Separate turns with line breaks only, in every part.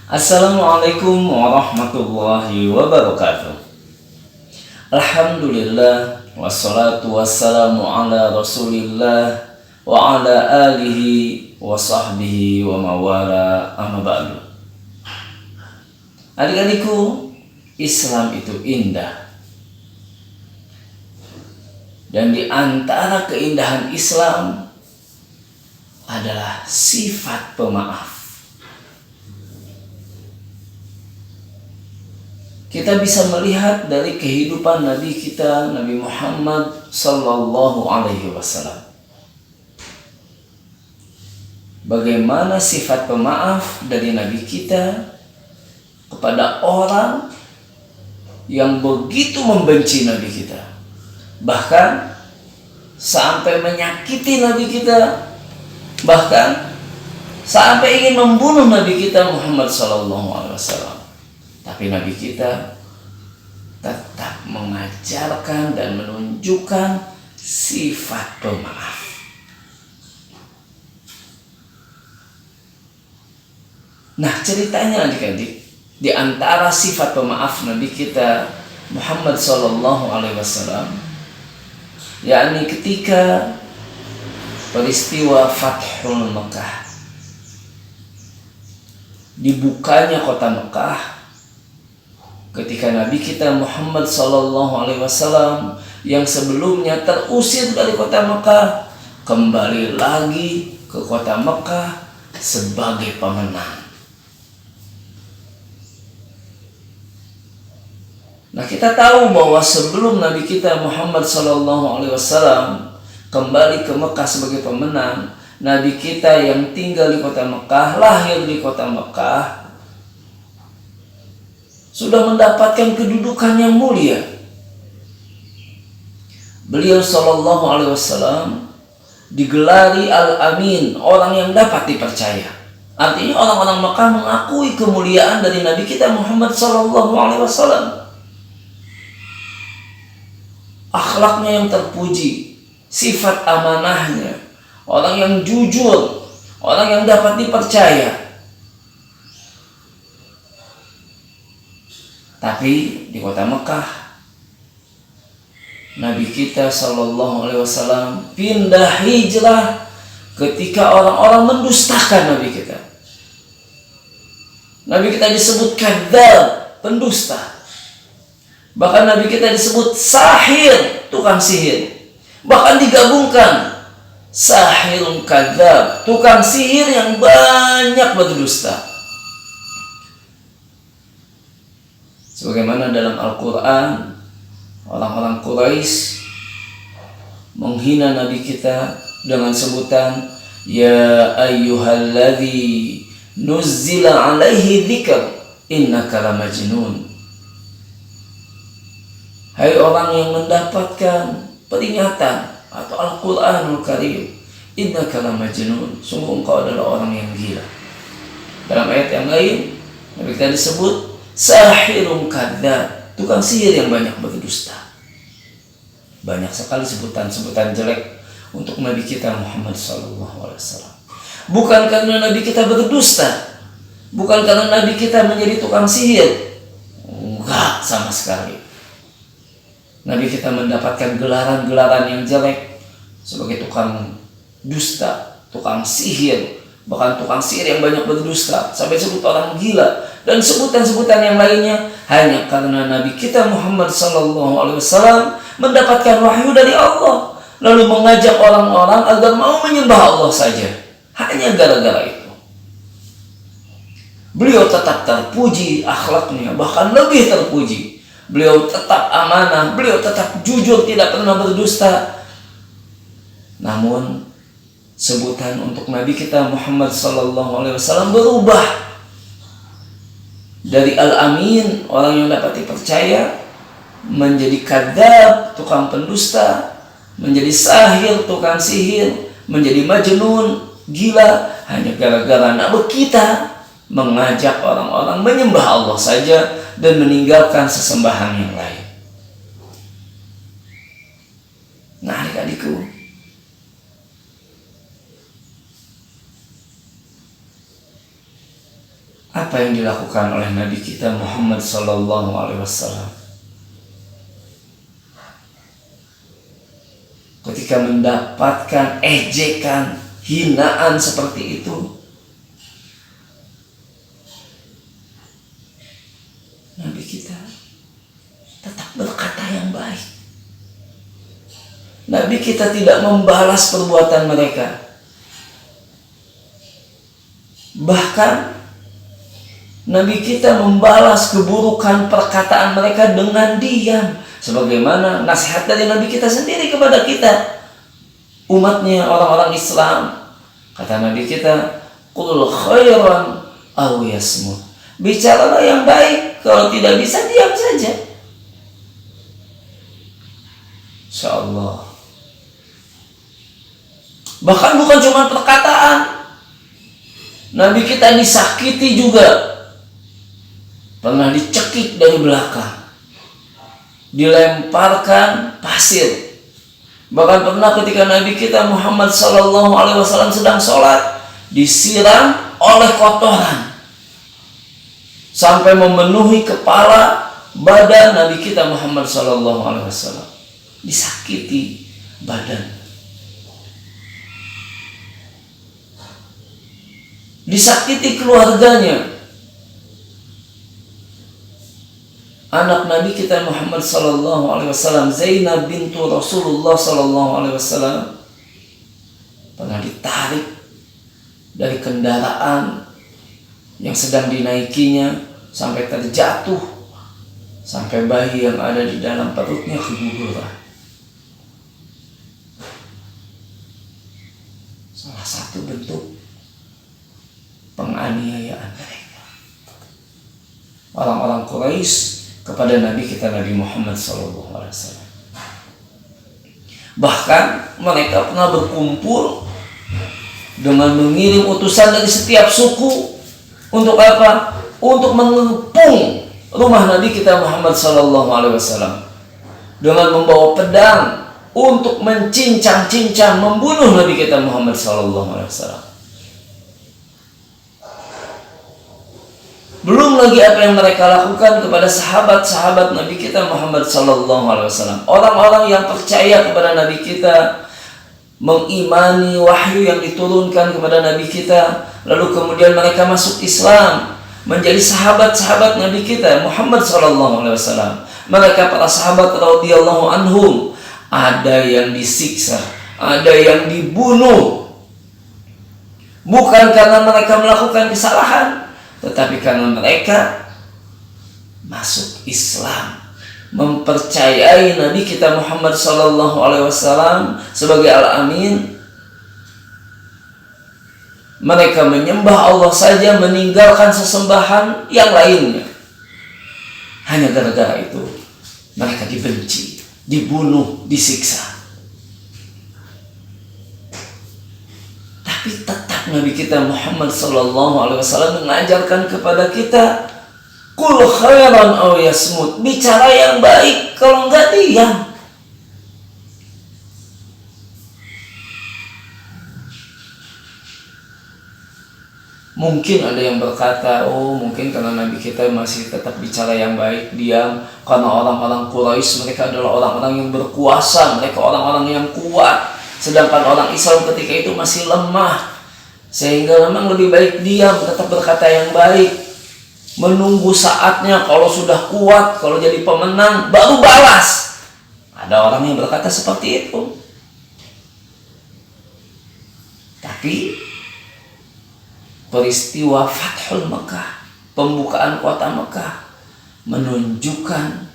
Assalamualaikum warahmatullahi wabarakatuh. Alhamdulillah wassalatu wassalamu ala Rasulillah wa ala alihi wa sahbihi wa mawala amma ba'du. Adik-adikku, Islam itu indah. Dan di antara keindahan Islam adalah sifat pemaaf. Kita bisa melihat dari kehidupan Nabi kita, Nabi Muhammad sallallahu alaihi wasallam, bagaimana sifat pemaaf dari Nabi kita kepada orang yang begitu membenci Nabi kita, bahkan sampai menyakiti Nabi kita, bahkan sampai ingin membunuh Nabi kita Muhammad sallallahu alaihi wasallam. Tapi Nabi kita tetap mengajarkan dan menunjukkan sifat pemaaf. Nah, ceritanya adik-adik, di antara sifat pemaaf Nabi kita Muhammad sallallahu alaihi wasallam, yakni ketika peristiwa Fathul Mekah, dibukanya kota Mekah, ketika Nabi kita Muhammad sallallahu alaihi wasallam yang sebelumnya terusir dari kota Mekah kembali lagi ke kota Mekah sebagai pemenang. Nah, kita tahu bahwa sebelum Nabi kita Muhammad sallallahu alaihi wasallam kembali ke Mekah sebagai pemenang, Nabi kita yang tinggal di kota Mekah, lahir di kota Mekah, sudah mendapatkan kedudukan yang mulia. Beliau sallallahu alaihi wasallam digelari Al-Amin, orang yang dapat dipercaya. Artinya orang-orang Mekah mengakui kemuliaan dari Nabi kita Muhammad sallallahu alaihi wasallam. Akhlaknya yang terpuji, sifat amanahnya, orang yang jujur, orang yang dapat dipercaya. Tapi di kota Mekah, Nabi kita sallallahu alaihi wasallam pindah hijrah ketika orang-orang mendustakan Nabi kita. Nabi kita disebut kadzdzab, pendusta. Bahkan Nabi kita disebut sahir, tukang sihir. Bahkan digabungkan sahirun kadzdzab, tukang sihir yang banyak berdusta. Sebagaimana dalam Al-Quran, orang-orang Quraisy menghina Nabi kita dengan sebutan ya ayyuhalladzi nuzzila alaihi dzikr innaka lamajnun. Hai orang yang mendapatkan peringatan atau Al-Quranul Karim, innaka lamajnun, sungguh engkau adalah orang yang gila. Dalam ayat yang lain Nabi kita disebut sahirun kadzdzab, tukang sihir yang banyak berdusta. Banyak sekali sebutan-sebutan jelek untuk Nabi kita Muhammad sallallahu alaihi wasallam. Bukan karena Nabi kita berdusta, bukan karena Nabi kita menjadi tukang sihir. Enggak, sama sekali. Nabi kita mendapatkan gelaran-gelaran yang jelek sebagai tukang dusta, tukang sihir, bahkan tukang sihir yang banyak berdusta, sampai sebut orang gila dan sebutan-sebutan yang lainnya, hanya karena Nabi kita Muhammad sallallahu alaihi wasallam mendapatkan wahyu dari Allah, lalu mengajak orang-orang agar mau menyembah Allah saja. Hanya gara-gara itu. Beliau tetap terpuji akhlaknya, bahkan lebih terpuji. Beliau tetap amanah, beliau tetap jujur, tidak pernah berdusta. Namun sebutan untuk Nabi kita Muhammad sallallahu alaihi wasallam berubah dari Al-Amin, orang yang dapat dipercaya, menjadi kadzdzab, tukang pendusta, menjadi sahir, tukang sihir, menjadi majnun, gila, hanya gara-gara Nabi kita mengajak orang-orang menyembah Allah saja dan meninggalkan sesembahan yang lain. Nah, adik-adikku, Apa yang dilakukan oleh Nabi kita Muhammad sallallahu alaihi wasallam ketika mendapatkan ejekan, hinaan seperti itu? Nabi kita tetap berkata yang baik. Nabi kita tidak membalas perbuatan mereka. Bahkan Nabi kita membalas keburukan perkataan mereka dengan diam. Sebagaimana nasihat dari Nabi kita sendiri kepada kita, umatnya, orang-orang Islam. Kata Nabi kita, qul khairan aw yasmut. Bicaralah yang baik, kalau tidak bisa diam saja. Insyaallah. Bahkan bukan cuma perkataan, Nabi kita disakiti juga. Pernah dicekik dari belakang, dilemparkan pasir. Bahkan pernah ketika Nabi kita Muhammad sallallahu alaihi wasallam sedang sholat, disiram oleh kotoran sampai memenuhi kepala badan Nabi kita Muhammad sallallahu alaihi wasallam. Disakiti badan, disakiti keluarganya. Anak Nabi kita Muhammad sallallahu alaihi wasallam, Zainab bintu Rasulullah sallallahu alaihi wasallam, pernah ditarik dari kendaraan yang sedang dinaikinya sampai terjatuh, sampai bayi yang ada di dalam perutnya keguguran. Salah satu bentuk penganiayaan mereka, orang-orang Quraisy kepada Nabi kita Nabi Muhammad SAW. Bahkan mereka pernah berkumpul dengan mengirim utusan dari setiap suku. Untuk apa? Untuk mengepung rumah Nabi kita Muhammad SAW dengan membawa pedang untuk mencincang-cincang membunuh Nabi kita Muhammad SAW. Belum lagi apa yang mereka lakukan kepada sahabat-sahabat Nabi kita Muhammad SAW. Orang-orang yang percaya kepada Nabi kita, mengimani wahyu yang diturunkan kepada Nabi kita, lalu kemudian mereka masuk Islam, menjadi sahabat-sahabat Nabi kita Muhammad SAW. Mereka para sahabat radhiyallahu anhum, ada yang disiksa, ada yang dibunuh, bukan karena mereka melakukan kesalahan, tetapi karena mereka masuk Islam, mempercayai Nabi kita Muhammad SAW sebagai Al-Amin. Mereka menyembah Allah saja, meninggalkan sesembahan yang lainnya. Hanya gara-gara itu mereka dibenci, dibunuh, disiksa. Tapi tetap Nabi kita Muhammad SAW mengajarkan kepada kita, qul khairan aw yasmut. Bicara yang baik, kalau enggak diam. Mungkin ada yang berkata, oh mungkin karena Nabi kita masih tetap bicara yang baik, diam, karena orang-orang Quraisy mereka adalah orang-orang yang berkuasa, mereka orang-orang yang kuat, sedangkan orang Islam ketika itu masih lemah, sehingga memang lebih baik diam, tetap berkata yang baik, menunggu saatnya kalau sudah kuat, kalau jadi pemenang baru balas. Ada orang yang berkata seperti itu. Tapi peristiwa Fathul Mekah, pembukaan kota Mekah, menunjukkan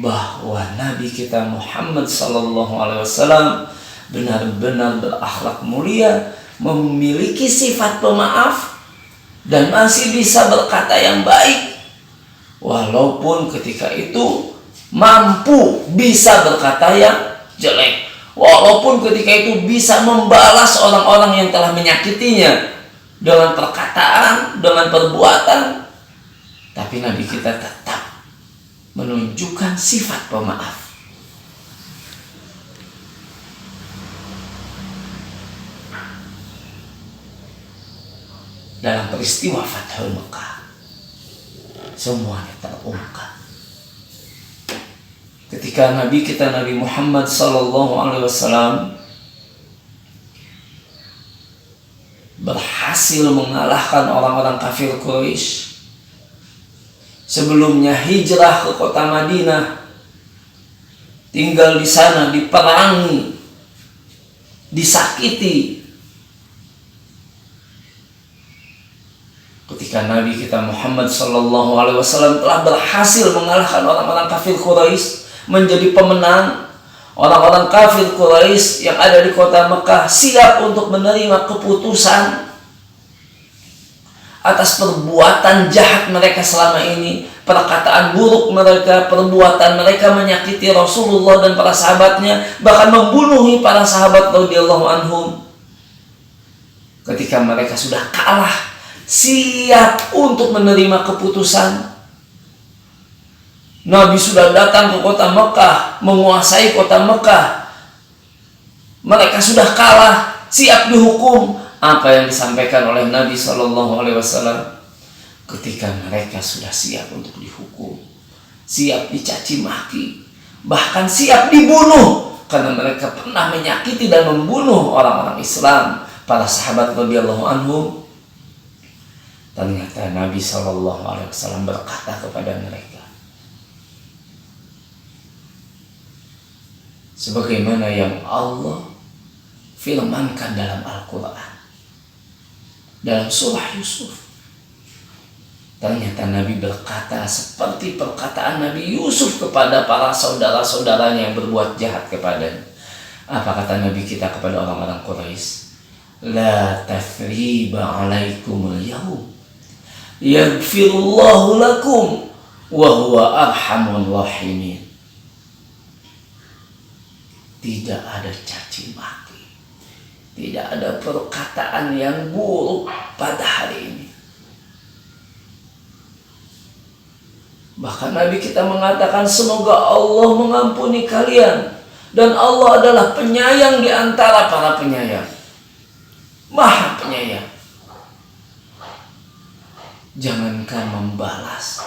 bahwa Nabi kita Muhammad SAW benar-benar berakhlak mulia, memiliki sifat pemaaf, dan masih bisa berkata yang baik, walaupun ketika itu mampu bisa berkata yang jelek, walaupun ketika itu bisa membalas orang-orang yang telah menyakitinya dengan perkataan, dengan perbuatan, tapi Nabi kita tetap menunjukkan sifat pemaaf. dalam peristiwa Fathul Mekah. Semuanya terungkap. Ketika Nabi kita Nabi Muhammad sallallahu alaihi wasallam berhasil mengalahkan orang-orang kafir Quraisy, sebelumnya hijrah ke kota Madinah, tinggal di sana, diperangi, disakiti. Ketika Nabi kita Muhammad sallallahu alaihi wasallam telah berhasil mengalahkan orang-orang kafir Quraisy, menjadi pemenang, orang-orang kafir Quraisy yang ada di kota Mekah siap untuk menerima keputusan atas perbuatan jahat mereka selama ini, perkataan buruk mereka, perbuatan mereka menyakiti Rasulullah dan para sahabatnya, bahkan membunuh para sahabat radhiyallahu anhum. Ketika mereka sudah kalah, siap untuk menerima keputusan, Nabi sudah datang ke kota Mekah, menguasai kota Mekah. Mereka sudah kalah, siap dihukum. Apa yang disampaikan oleh Nabi SAW ketika mereka sudah siap untuk dihukum, siap dicaci maki, bahkan siap dibunuh karena mereka pernah menyakiti dan membunuh orang-orang Islam, para sahabat radhiyallahu anhum. Ternyata Nabi SAW berkata kepada mereka, sebagaimana yang Allah firmankan dalam Al-Quran, dalam surah Yusuf. Ternyata Nabi berkata seperti perkataan Nabi Yusuf kepada para saudara-saudaranya yang berbuat jahat kepadanya. Apa kata Nabi kita kepada orang-orang Quraisy? La tathriba alaikumul yawm, yaghfirullahu lakum wa huwa arhamur rahimin. Tidak ada caci maki, tidak ada perkataan yang buruk pada hari ini. Bahkan Nabi kita mengatakan semoga Allah mengampuni kalian, dan Allah adalah penyayang di antara para penyayang, Maha Penyayang. Jangankan membalas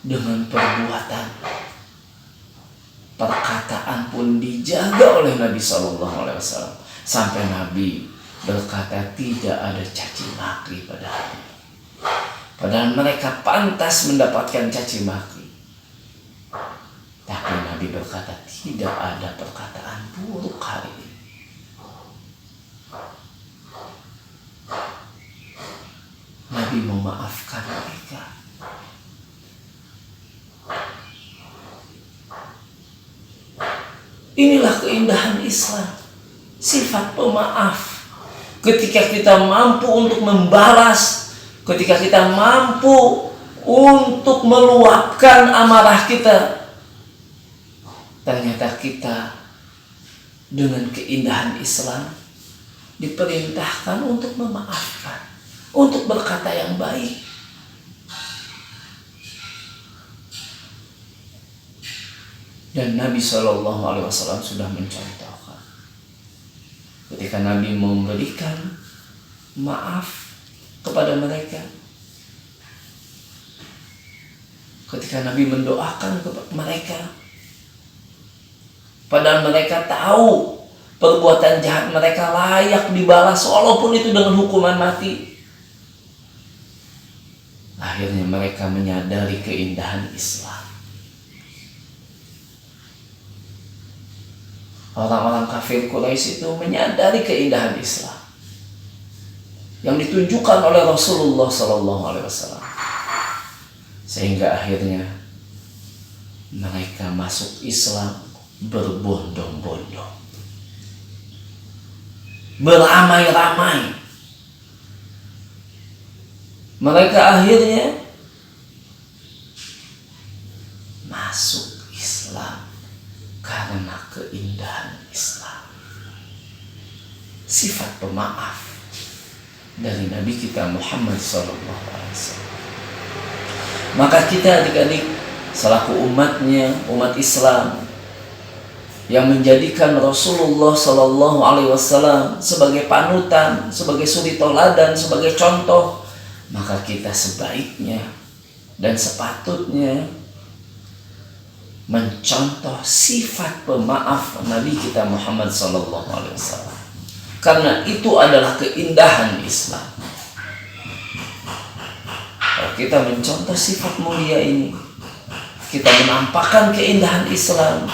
dengan perbuatan, perkataan pun dijaga oleh Nabi SAW. Sampai Nabi berkata tidak ada caci maki pada hari ini. Padahal mereka pantas mendapatkan caci maki. Tapi Nabi berkata tidak ada perkataan buruk hari ini. Nabi memaafkan mereka. Inilah keindahan Islam, sifat pemaaf. Ketika kita mampu untuk membalas, ketika kita mampu untuk meluapkan amarah kita, ternyata kita dengan keindahan Islam diperintahkan untuk memaafkan, untuk berkata yang baik. Dan Nabi SAW sudah mencontohkan ketika Nabi memberikan maaf kepada mereka, ketika Nabi mendoakan kepada mereka, padahal mereka tahu perbuatan jahat mereka layak dibalas walaupun itu dengan hukuman mati. Akhirnya mereka menyadari keindahan Islam. Orang-orang kafir Quraisy itu menyadari keindahan Islam yang ditunjukkan oleh Rasulullah SAW, sehingga akhirnya mereka masuk Islam berbondong-bondong, beramai-ramai. Mereka akhirnya masuk Islam karena keindahan Islam, sifat pemaaf dari Nabi kita Muhammad SAW. Maka kita adik-adik selaku umatnya, umat Islam, yang menjadikan Rasulullah Shallallahu Alaihi Wasallam sebagai panutan, sebagai suri toladan, sebagai contoh, maka kita sebaiknya dan sepatutnya mencontoh sifat pemaaf Nabi kita Muhammad Shallallahu Alaihi Wasallam, karena itu adalah keindahan Islam. Kalau kita mencontoh sifat mulia ini, kita menampakkan keindahan Islam,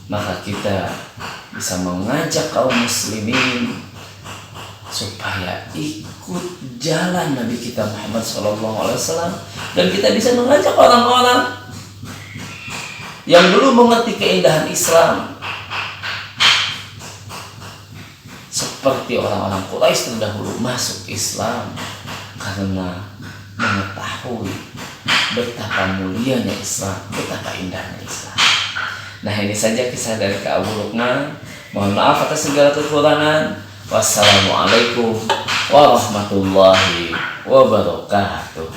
maka kita bisa mengajak kaum muslimin supaya ikut jalan Nabi kita Muhammad SAW, dan kita bisa mengajak orang-orang yang belum mengerti keindahan Islam, seperti orang-orang Quraisy terdahulu, masuk Islam karena mengetahui betapa mulianya Islam, betapa indahnya Islam. Nah, ini saja kisah dari Kak Abu Lukman. Mohon maaf atas segala kekurangan. Wassalamualaikum warahmatullahi wabarakatuh.